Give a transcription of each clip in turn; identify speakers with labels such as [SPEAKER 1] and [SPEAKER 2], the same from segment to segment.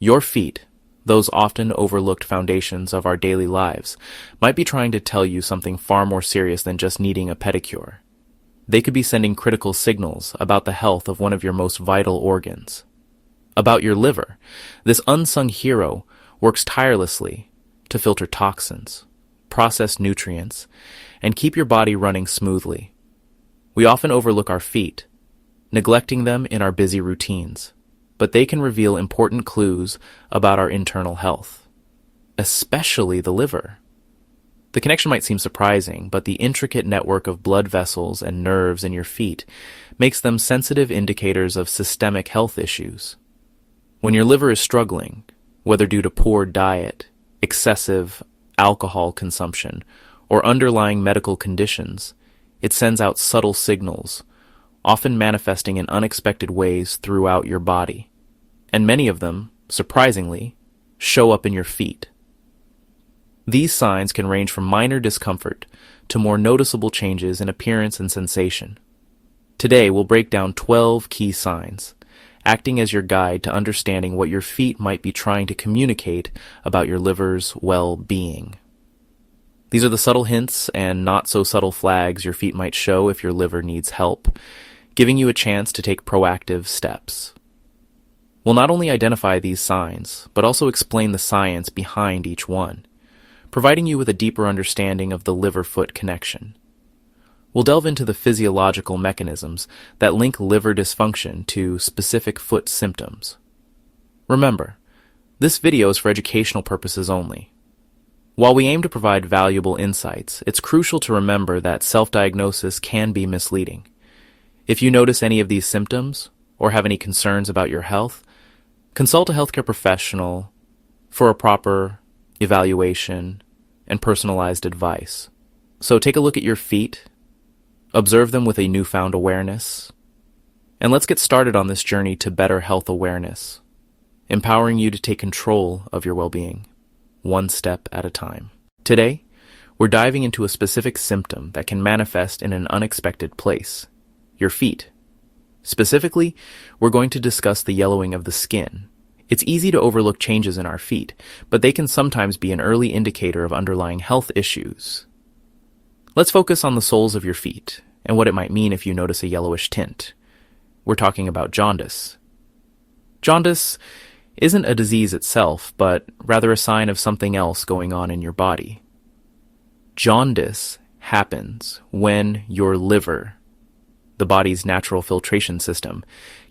[SPEAKER 1] Your feet, those often overlooked foundations of our daily lives, might be trying to tell you something far more serious than just needing a pedicure. They could be sending critical signals about the health of one of your most vital organs. About your liver, this unsung hero works tirelessly to filter toxins, process nutrients, and keep your body running smoothly. We often overlook our feet, neglecting them in our busy routines, but they can reveal important clues about our internal health, especially the liver. The connection might seem surprising, but the intricate network of blood vessels and nerves in your feet makes them sensitive indicators of systemic health issues. When your liver is struggling, whether due to poor diet, excessive alcohol consumption, or underlying medical conditions, it sends out subtle signals, often manifesting in unexpected ways throughout your body. And many of them, surprisingly, show up in your feet. These signs can range from minor discomfort to more noticeable changes in appearance and sensation. Today, we'll break down 12 key signs, acting as your guide to understanding what your feet might be trying to communicate about your liver's well-being. These are the subtle hints and not-so-subtle flags your feet might show if your liver needs help, giving you a chance to take proactive steps. We'll not only identify these signs, but also explain the science behind each one, providing you with a deeper understanding of the liver-foot connection. We'll delve into the physiological mechanisms that link liver dysfunction to specific foot symptoms. Remember, this video is for educational purposes only. While we aim to provide valuable insights, it's crucial to remember that self-diagnosis can be misleading. If you notice any of these symptoms, or have any concerns about your health, consult a healthcare professional for a proper evaluation and personalized advice. So take a look at your feet, observe them with a newfound awareness, and let's get started on this journey to better health awareness, empowering you to take control of your well-being, one step at a time. Today, we're diving into a specific symptom that can manifest in an unexpected place, your feet. Specifically, we're going to discuss the yellowing of the skin. It's easy to overlook changes in our feet, but they can sometimes be an early indicator of underlying health issues. Let's focus on the soles of your feet and what it might mean if you notice a yellowish tint. We're talking about jaundice. Jaundice isn't a disease itself, but rather a sign of something else going on in your body. Jaundice happens when your liver, the body's natural filtration system,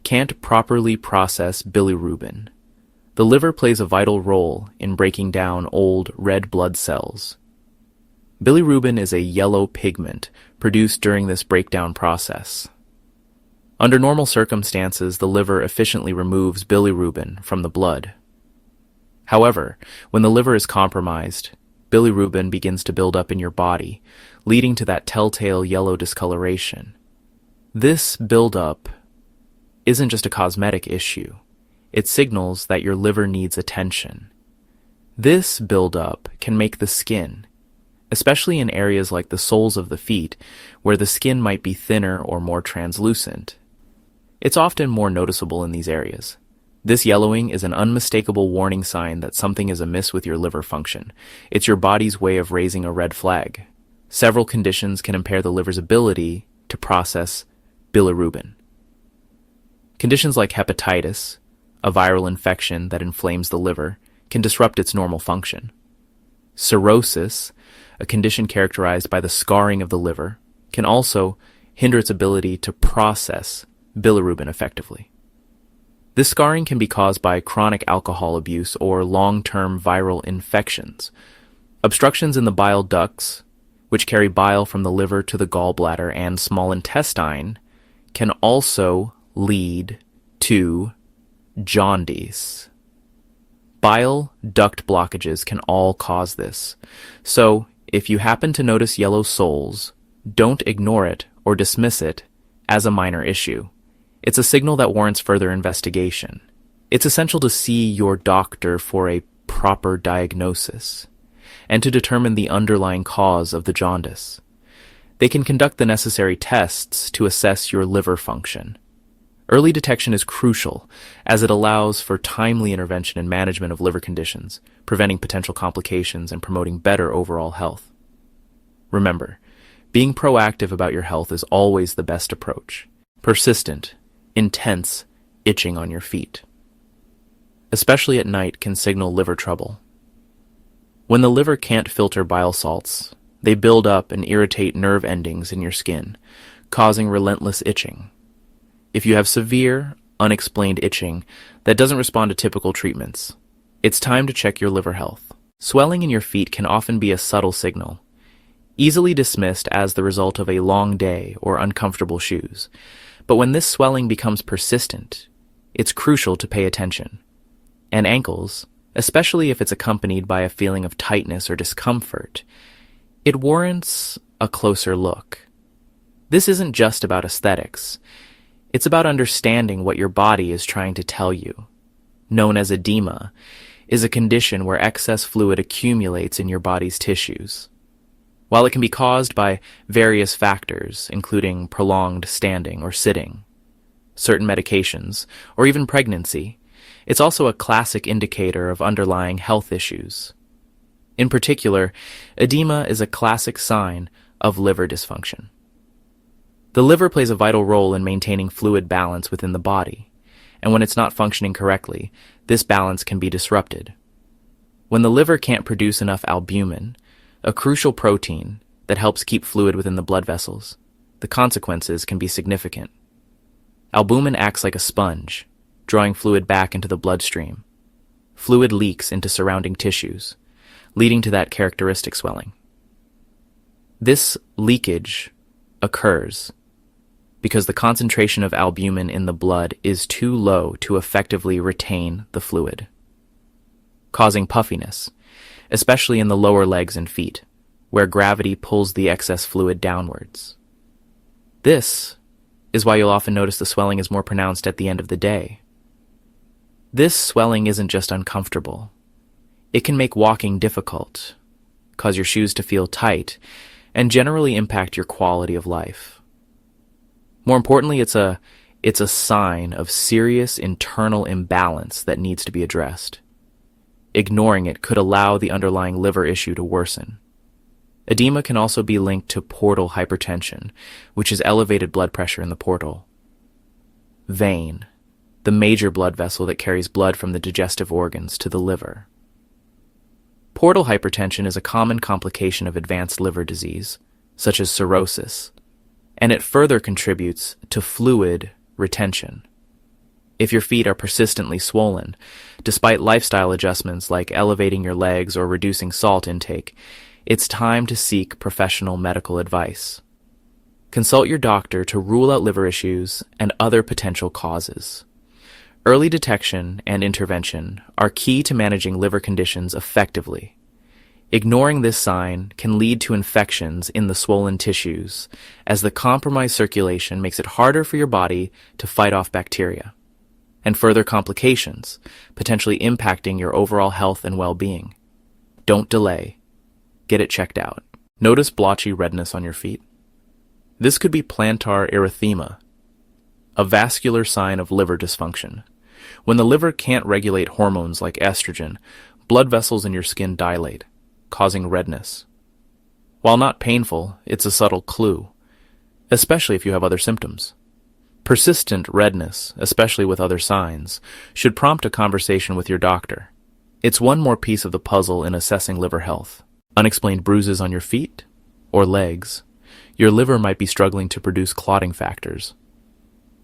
[SPEAKER 1] can't properly process bilirubin. The liver plays a vital role in breaking down old red blood cells. Bilirubin is a yellow pigment produced during this breakdown process. Under normal circumstances, the liver efficiently removes bilirubin from the blood. However, when the liver is compromised, bilirubin begins to build up in your body, leading to that telltale yellow discoloration. This buildup isn't just a cosmetic issue. It signals that your liver needs attention. This buildup can make the skin, especially in areas like the soles of the feet, where the skin might be thinner or more translucent. It's often more noticeable in these areas. This yellowing is an unmistakable warning sign that something is amiss with your liver function. It's your body's way of raising a red flag. Several conditions can impair the liver's ability to process bilirubin. Conditions like hepatitis, a viral infection that inflames the liver, can disrupt its normal function. Cirrhosis, a condition characterized by the scarring of the liver, can also hinder its ability to process bilirubin effectively. This scarring can be caused by chronic alcohol abuse or long-term viral infections. Obstructions in the bile ducts, which carry bile from the liver to the gallbladder and small intestine, can also lead to jaundice. Bile duct blockages can all cause this. So, if you happen to notice yellow soles, don't ignore it or dismiss it as a minor issue. It's a signal that warrants further investigation. It's essential to see your doctor for a proper diagnosis and to determine the underlying cause of the jaundice. They can conduct the necessary tests to assess your liver function. Early detection is crucial as it allows for timely intervention and management of liver conditions, preventing potential complications and promoting better overall health. Remember, being proactive about your health is always the best approach. Persistent, intense itching on your feet, especially at night, can signal liver trouble. When the liver can't filter bile salts, they build up and irritate nerve endings in your skin, causing relentless itching. If you have severe, unexplained itching that doesn't respond to typical treatments, it's time to check your liver health. Swelling in your feet can often be a subtle signal, easily dismissed as the result of a long day or uncomfortable shoes. But when this swelling becomes persistent, it's crucial to pay attention. And ankles, especially if it's accompanied by a feeling of tightness or discomfort, it warrants a closer look. This isn't just about aesthetics. It's about understanding what your body is trying to tell you. Known as edema, is a condition where excess fluid accumulates in your body's tissues. While it can be caused by various factors, including prolonged standing or sitting, certain medications, or even pregnancy, it's also a classic indicator of underlying health issues. In particular, edema is a classic sign of liver dysfunction. The liver plays a vital role in maintaining fluid balance within the body, and when it's not functioning correctly, this balance can be disrupted. When the liver can't produce enough albumin, a crucial protein that helps keep fluid within the blood vessels, the consequences can be significant. Albumin acts like a sponge, drawing fluid back into the bloodstream. Fluid leaks into surrounding tissues, leading to that characteristic swelling. This leakage occurs because the concentration of albumin in the blood is too low to effectively retain the fluid, causing puffiness, especially in the lower legs and feet, where gravity pulls the excess fluid downwards. This is why you'll often notice the swelling is more pronounced at the end of the day. This swelling isn't just uncomfortable. It can make walking difficult, cause your shoes to feel tight, and generally impact your quality of life. More importantly, it's a sign of serious internal imbalance that needs to be addressed. Ignoring it could allow the underlying liver issue to worsen. Edema can also be linked to portal hypertension, which is elevated blood pressure in the portal. Vein, the major blood vessel that carries blood from the digestive organs to the liver. Portal hypertension is a common complication of advanced liver disease, such as cirrhosis, and it further contributes to fluid retention. If your feet are persistently swollen, despite lifestyle adjustments like elevating your legs or reducing salt intake, it's time to seek professional medical advice. Consult your doctor to rule out liver issues and other potential causes. Early detection and intervention are key to managing liver conditions effectively. Ignoring this sign can lead to infections in the swollen tissues, as the compromised circulation makes it harder for your body to fight off bacteria, and further complications, potentially impacting your overall health and well-being. Don't delay. Get it checked out. Notice blotchy redness on your feet? This could be plantar erythema, a vascular sign of liver dysfunction. When the liver can't regulate hormones like estrogen, blood vessels in your skin dilate, causing redness. While not painful, it's a subtle clue, especially if you have other symptoms. Persistent redness, especially with other signs, should prompt a conversation with your doctor. It's one more piece of the puzzle in assessing liver health. Unexplained bruises on your feet or legs, your liver might be struggling to produce clotting factors.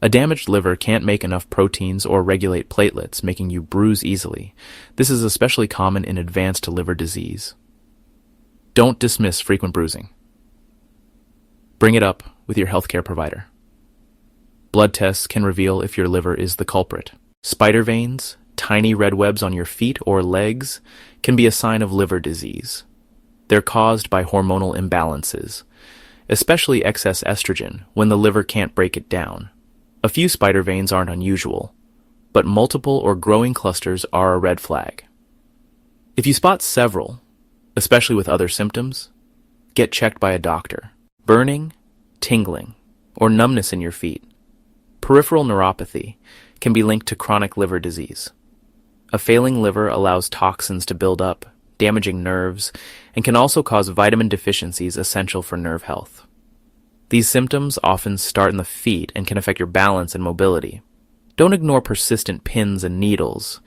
[SPEAKER 1] A damaged liver can't make enough proteins or regulate platelets, making you bruise easily. This is especially common in advanced liver disease. Don't dismiss frequent bruising. Bring it up with your healthcare provider. Blood tests can reveal if your liver is the culprit. Spider veins, tiny red webs on your feet or legs, can be a sign of liver disease. They're caused by hormonal imbalances, especially excess estrogen when the liver can't break it down. A few spider veins aren't unusual, but multiple or growing clusters are a red flag. If you spot several, especially with other symptoms, get checked by a doctor. Burning, tingling, or numbness in your feet, Peripheral neuropathy can be linked to chronic liver disease. A failing liver allows toxins to build up, damaging nerves, and can also cause vitamin deficiencies essential for nerve health. These symptoms often start in the feet and can affect your balance and mobility. Don't ignore persistent pins and needles.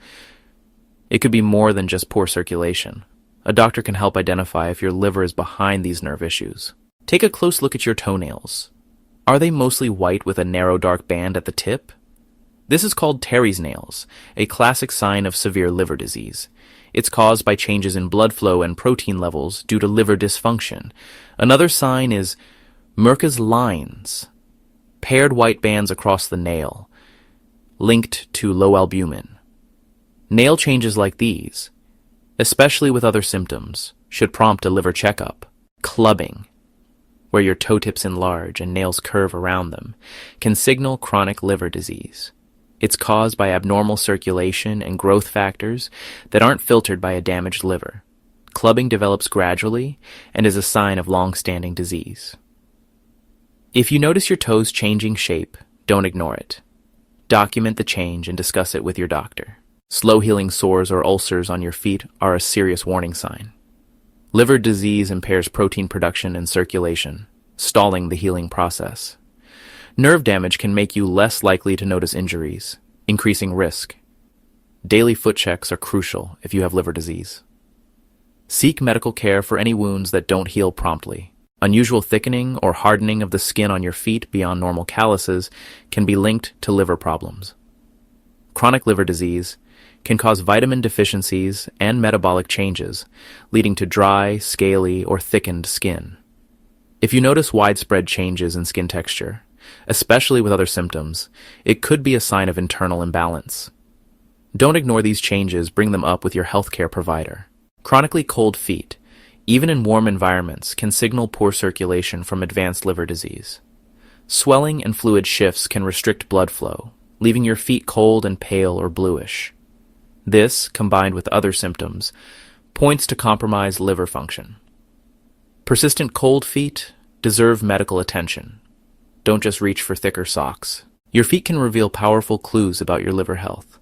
[SPEAKER 1] It could be more than just poor circulation. A doctor can help identify if your liver is behind these nerve issues. Take a close look at your toenails. Are they mostly white with a narrow dark band at the tip? This is called Terry's nails, a classic sign of severe liver disease. It's caused by changes in blood flow and protein levels due to liver dysfunction. Another sign is Merca's lines, paired white bands across the nail, linked to low albumin. Nail changes like these, especially with other symptoms, should prompt a liver checkup. Clubbing, where your toe tips enlarge and nails curve around them, can signal chronic liver disease. It's caused by abnormal circulation and growth factors that aren't filtered by a damaged liver. Clubbing develops gradually and is a sign of long-standing disease. If you notice your toes changing shape, don't ignore it. Document the change and discuss it with your doctor. Slow-healing sores or ulcers on your feet are a serious warning sign. Liver disease impairs protein production and circulation, stalling the healing process. Nerve damage can make you less likely to notice injuries, increasing risk. Daily foot checks are crucial if you have liver disease. Seek medical care for any wounds that don't heal promptly. Unusual thickening or hardening of the skin on your feet beyond normal calluses can be linked to liver problems. Chronic liver disease can cause vitamin deficiencies and metabolic changes, leading to dry, scaly, or thickened skin. If you notice widespread changes in skin texture, especially with other symptoms, it could be a sign of internal imbalance. Don't ignore these changes, bring them up with your healthcare provider. Chronically cold feet, even in warm environments, can signal poor circulation from advanced liver disease. Swelling and fluid shifts can restrict blood flow, leaving your feet cold and pale or bluish. This, combined with other symptoms, points to compromised liver function. Persistent cold feet deserve medical attention. Don't just reach for thicker socks. Your feet can reveal powerful clues about your liver health.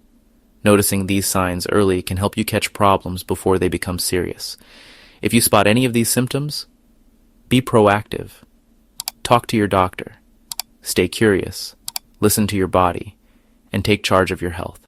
[SPEAKER 1] Noticing these signs early can help you catch problems before they become serious. If you spot any of these symptoms, be proactive. Talk to your doctor. Stay curious. Listen to your body. And take charge of your health.